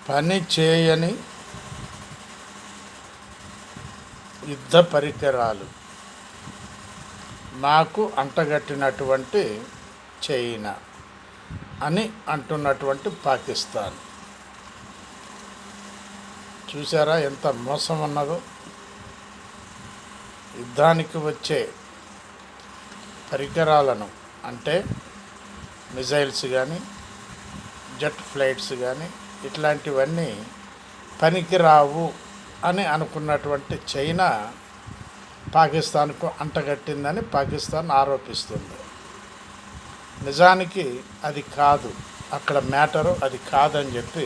పని చేయని యుద్ధ పరికరాలు నాకు అంటగట్టినటువంటి చైనా అని అంటున్నటువంటి పాకిస్తాన్. చూసారా ఎంత మోసం ఉన్నదో? యుద్ధానికి వచ్చే పరికరాలను అంటే మిజైల్స్ కానీ జెట్ ఫ్లైట్స్ కానీ ఇట్లాంటివన్నీ పనికిరావు అని అనుకున్నటువంటి చైనా పాకిస్తాన్కు అంటగట్టిందని పాకిస్తాన్ ఆరోపిస్తుంది. నిజానికి అది కాదు, అక్కడ మ్యాటరు అది కాదని చెప్పి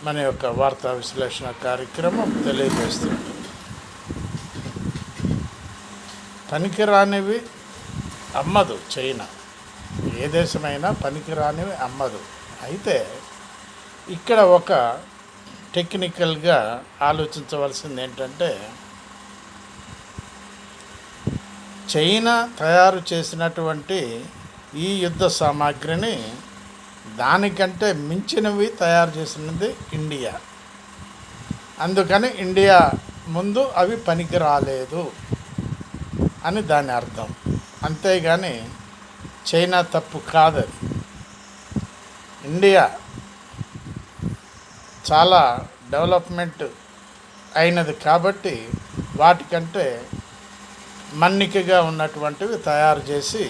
మన యొక్క వార్తా విశ్లేషణ కార్యక్రమం తెలియజేస్తుంది. పనికిరానివి అమ్మదు చైనా, ఏ దేశమైనా పనికిరానివి అమ్మదు. అయితే ఇక్కడ ఒక టెక్నికల్గా ఆలోచించవలసింది ఏంటంటే, చైనా తయారు చేసినటువంటి ఈ యుద్ధ సామాగ్రిని దానికంటే మించినవి తయారు చేసినది ఇండియా. అందుకని ఇండియా ముందు అవి పనికి రాలేదు అని దాని అర్థం. అంతేగాని చైనా తప్పు కాదది. ఇండియా చాలా డెవలప్మెంట్ అయినది కాబట్టి వాటికంటే మన్నికగా ఉన్నటువంటివి తయారు చేసి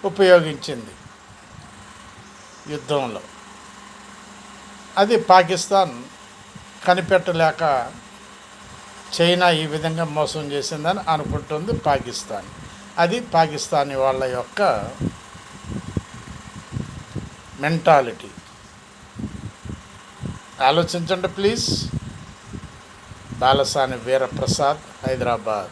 ఉపయోగించింది యుద్ధంలో. అది పాకిస్తాన్ కనిపెట్టలేక చైనా ఈ విధంగా మోసం చేసిందని అనుకుంటుంది పాకిస్తాన్. అది పాకిస్తానీ వాళ్ళ యొక్క మెంటాలిటీ. ఆలోచించండి ప్లీజ్. బాలసాని వీరప్రసాద్, హైదరాబాద్.